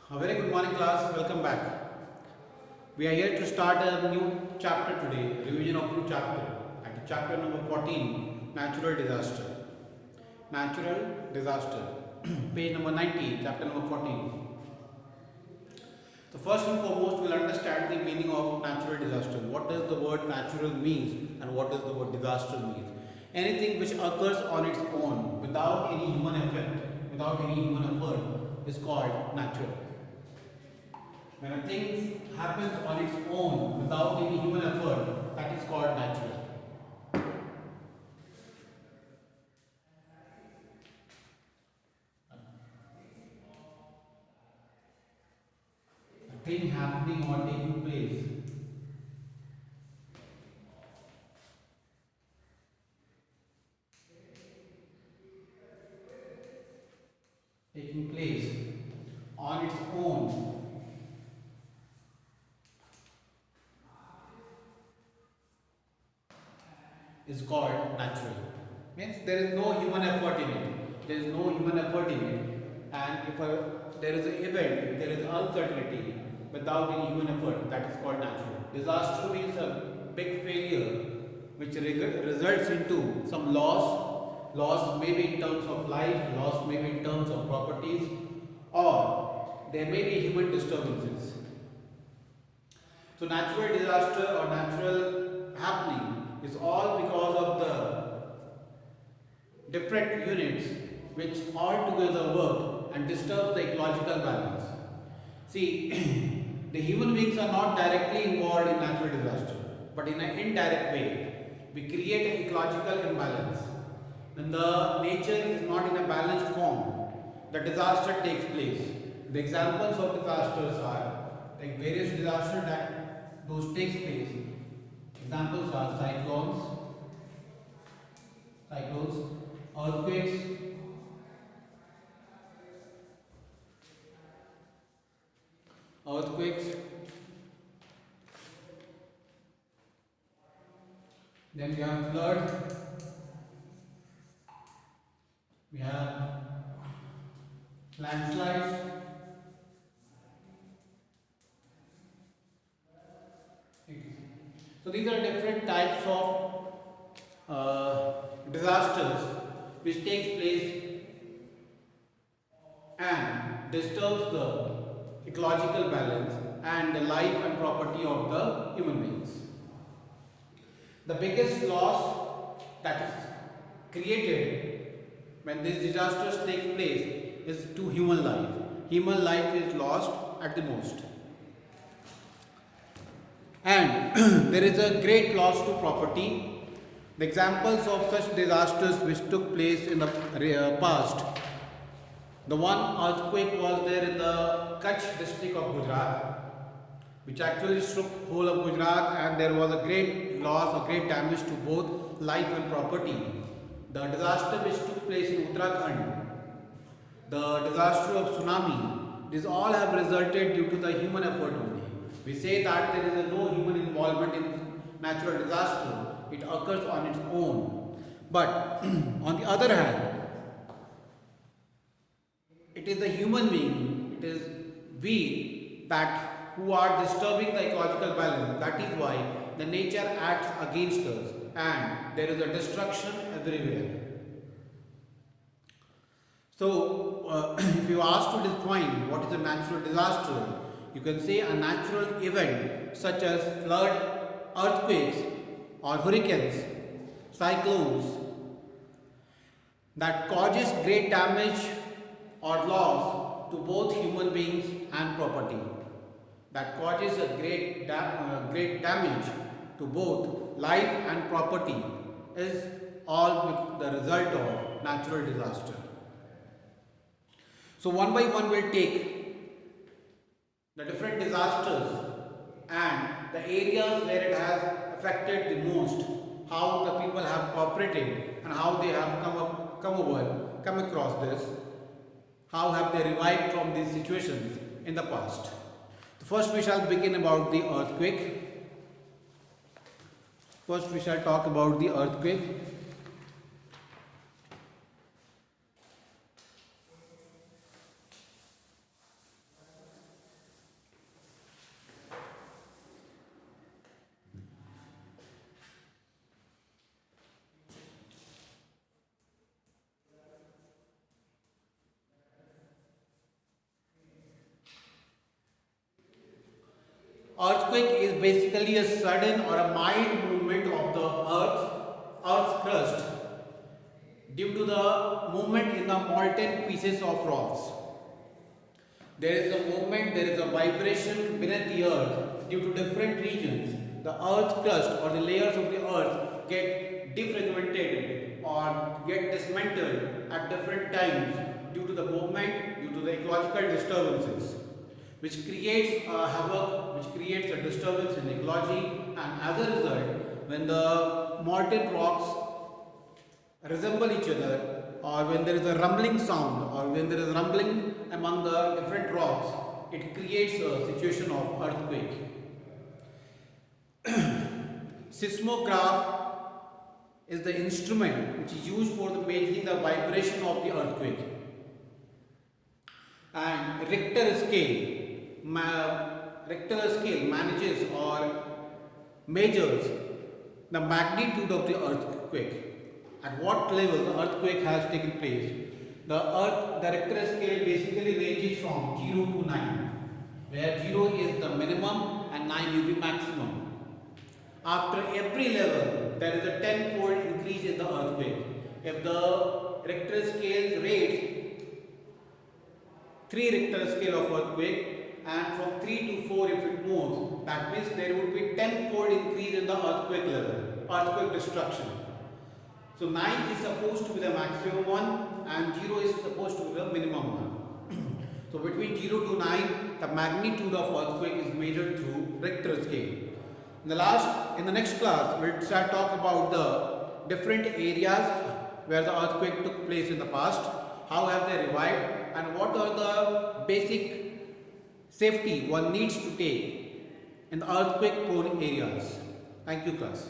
A very good morning, class. Welcome back. We are here to start a new chapter today, revision of new chapter. At chapter number 14, natural disaster. Natural disaster. Page number 90, chapter number 14. So first and foremost, we'll understand the meaning of natural disaster. What does the word natural means and what does the word disaster means? Anything which occurs on its own without any human effect, without any human effort is called natural. When a thing happens on its own without any human effort, that is called natural. A thing happening or taking place, taking place on its own is called natural. Means there is no human effort in it. There is no human effort in it. And if there is an event, if there is uncertainty without any human effort, that is called natural. Disaster means a big failure which results into some loss. Loss may be in terms of life, loss may be in terms of properties, or there may be human disturbances. So natural disaster or natural happening is all because of the different units which all together work and disturb the ecological balance. See, the human beings are not directly involved in natural disaster, but in an indirect way, we create an ecological imbalance. When the nature is not in a balanced form, the disaster takes place. The examples of disasters are like various disasters that those takes place. Examples are cyclones, earthquakes, then we have flood, we have landslides, so these are different types of disasters which takes place and disturbs the ecological balance and the life and property of the human beings. The biggest loss that is created when these disasters take place is to human life. Human life is lost at the most. And there is a great loss to property. The examples of such disasters which took place in the past. The one earthquake was there in the Kutch district of Gujarat, which actually shook whole of Gujarat, and there was a great loss, a great damage to both life and property. The disaster which took place in Uttarakhand, the disaster of tsunami, these all have resulted due to the human effort only. We say that there is no human involvement in natural disaster, it occurs on its own. But on the other hand, it is the human being, it is we that who are disturbing the ecological balance. That is why the nature acts against us and there is a destruction everywhere. So, if you ask to define what is a natural disaster, you can say a natural event such as flood, earthquakes, or hurricanes, cyclones that causes great damage or loss to both human beings and property. That causes a great damage to both life and property is all the result of natural disaster. So one by one we'll take the different disasters and the areas where it has affected the most, how the people have cooperated and how they have come across this, how have they revived from these situations in the past. First we shall begin about the earthquake. First we shall talk about the earthquake. Earthquake is basically a sudden or a mild movement of the earth's crust due to the movement in the molten pieces of rocks. There is a movement, there is a vibration beneath the earth due to different regions. The earth's crust or the layers of the earth get defragmented or get dismantled at different times due to the movement, due to the ecological disturbances, which creates a havoc, which creates a disturbance in ecology, and as a result, when the molten rocks resemble each other, or when there is a rumbling sound, or when there is rumbling among the different rocks, it creates a situation of earthquake. Seismograph is the instrument which is used for measuring the vibration of the earthquake. And Richter scale manages or measures the magnitude of the earthquake. At what level the earthquake has taken place. The Richter scale basically ranges from 0 to 9, where 0 is the minimum and 9 is the maximum. After every level, there is a 10-fold increase in the earthquake. If the Richter scale rates 3 Richter scale of earthquake, and from 3 to 4 if it moves, that means there would be 10-fold increase in the earthquake level, earthquake destruction. So 9 is supposed to be the maximum one and 0 is supposed to be the minimum one. So between 0 to 9, the magnitude of earthquake is measured through Richter scale. In the next class, we'll start talk about the different areas where the earthquake took place in the past, how have they revived, and what are the basic safety one needs to take in the earthquake prone areas. Thank you, class.